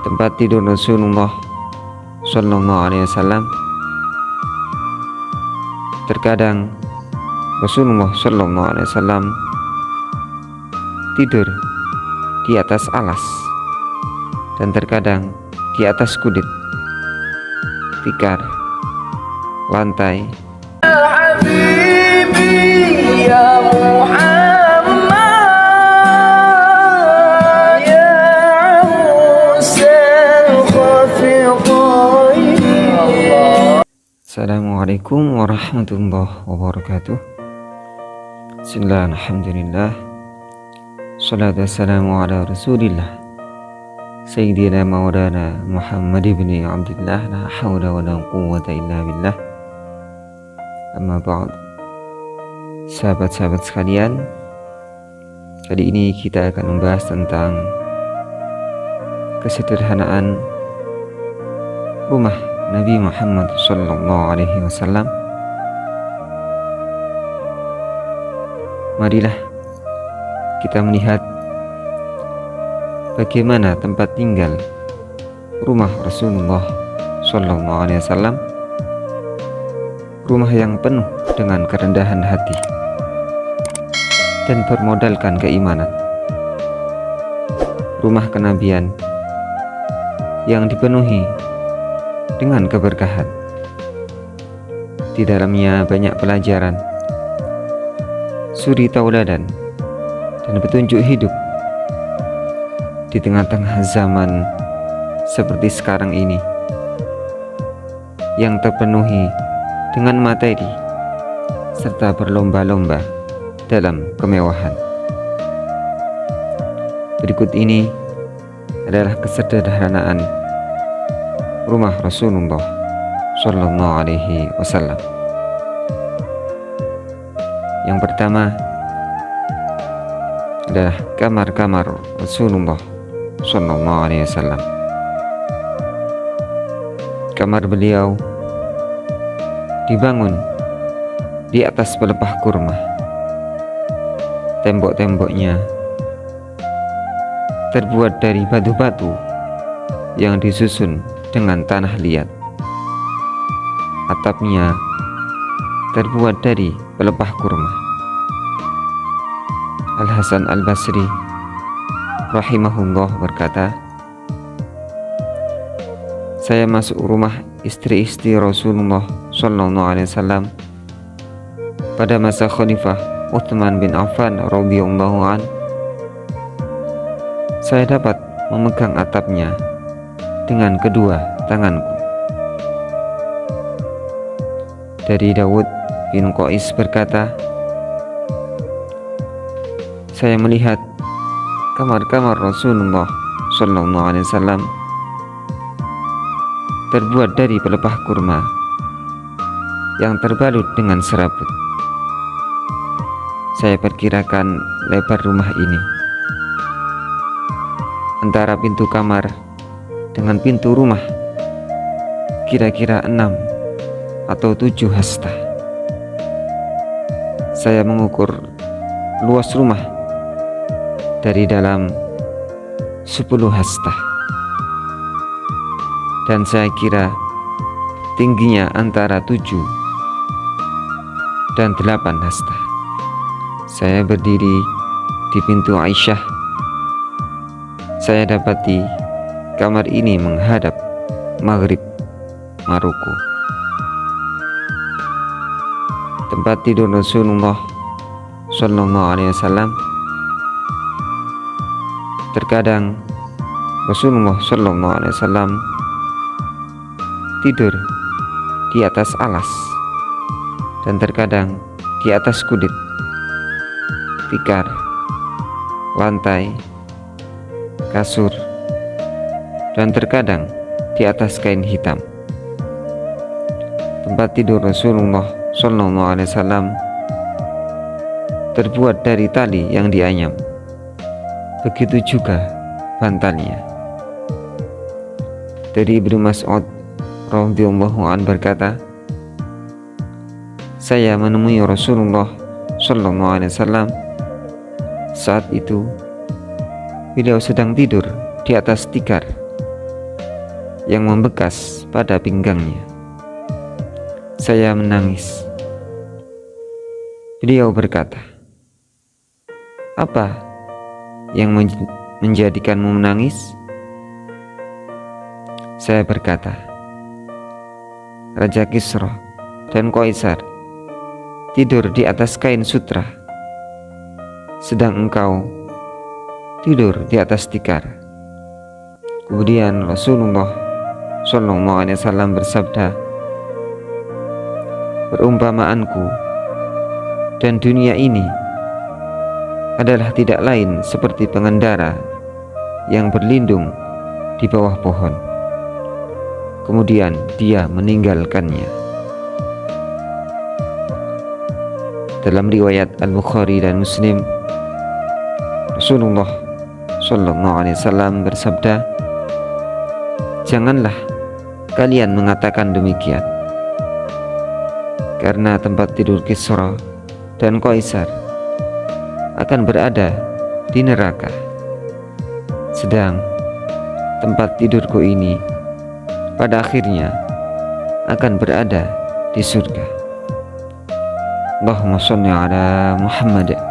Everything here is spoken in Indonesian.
tempat tidur Rasulullah Shallallahu Alaihi Wasallam. Terkadang Rasulullah Shallallahu Alaihi Wasallam tidur di atas alas, dan terkadang di atas kulit, tikar, lantai. Assalamualaikum warahmatullahi wabarakatuh. Bismillah, alhamdulillah, salatu wassalamu ala rasulillah Sayyidina Maulana Muhammad ibn Abdullah, la hawla wa la quwwata illa billah. Amma ba'd. Sahabat-sahabat sekalian, kali ini kita akan membahas tentang kesederhanaan rumah Nabi Muhammad Sallallahu Alaihi Wasallam. Marilah kita melihat bagaimana tempat tinggal rumah Rasulullah Sallallahu Alaihi Wasallam, rumah yang penuh dengan kerendahan hati dan bermodalkan keimanan, rumah kenabian yang dipenuhi dengan keberkahan. Di dalamnya banyak pelajaran, suri tauladan, dan petunjuk hidup di tengah-tengah zaman seperti sekarang ini yang terpenuhi dengan materi serta berlomba-lomba dalam kemewahan. Berikut ini adalah kesederhanaan rumah Rasulullah Sallallahu Alaihi Wasallam. Yang pertama adalah kamar-kamar Rasulullah Sallallahu Alaihi Wasallam. Kamar beliau dibangun di atas pelepah kurma. Tembok-temboknya terbuat dari batu-batu yang disusun dengan tanah liat. Atapnya terbuat dari pelepah kurma. Al-Hasan Al-Basri rahimahullah berkata, saya masuk rumah istri-istri Rasulullah Sallallahu Alaihi Wasallam pada masa Khalifah Utsman bin Affan radhiyallahu an. Saya dapat memegang atapnya dengan kedua tanganku. Dari Dawud bin Qais berkata, saya melihat kamar-kamar Rasulullah Sallallahu Alaihi Wasallam terbuat dari pelepah kurma yang terbalut dengan serabut. Saya perkirakan lebar rumah ini antara pintu kamar dengan pintu rumah kira-kira 6 atau 7 hasta. Saya mengukur luas rumah dari dalam 10 hasta, dan saya kira tingginya antara 7 dan 8 hasta. Saya berdiri di pintu Aisyah. Saya dapati kamar ini menghadap Maghrib Maroko. Tempat tidur Rasulullah Sallallahu Alaihi Wasallam. Terkadang Rasulullah Sallallahu Alaihi Wasallam tidur di atas alas, dan terkadang di atas kulit, tikar, lantai, kasur, dan terkadang di atas kain hitam. Tempat tidur Rasulullah Sallallahu Alaihi Wasallam terbuat dari tali yang dianyam. Begitu juga bantalnya. Dari Ibnu Mas'ud radhiyallahu an berkata, saya menemui Rasulullah Sallallahu Alaihi Wasallam. Saat itu beliau sedang tidur di atas tikar yang membekas pada pinggangnya. Saya menangis. Beliau berkata, "Apa yang menjadikanmu menangis?" Saya berkata, "Raja Kisra dan Kaisar tidur di atas kain sutra, sedang engkau tidur di atas tikar." Kemudian Rasulullah SAW bersabda, "Perumpamaanku dan dunia ini adalah tidak lain seperti pengendara yang berlindung di bawah pohon, kemudian dia meninggalkannya." Dalam riwayat Al-Bukhari dan Muslim, Rasulullah SAW bersabda, "Janganlah kalian mengatakan demikian, karena tempat tidur Kisra dan Kaisar akan berada di neraka, sedang tempat tidurku ini pada akhirnya akan berada di surga." Allahumma sholli ala Muhammad.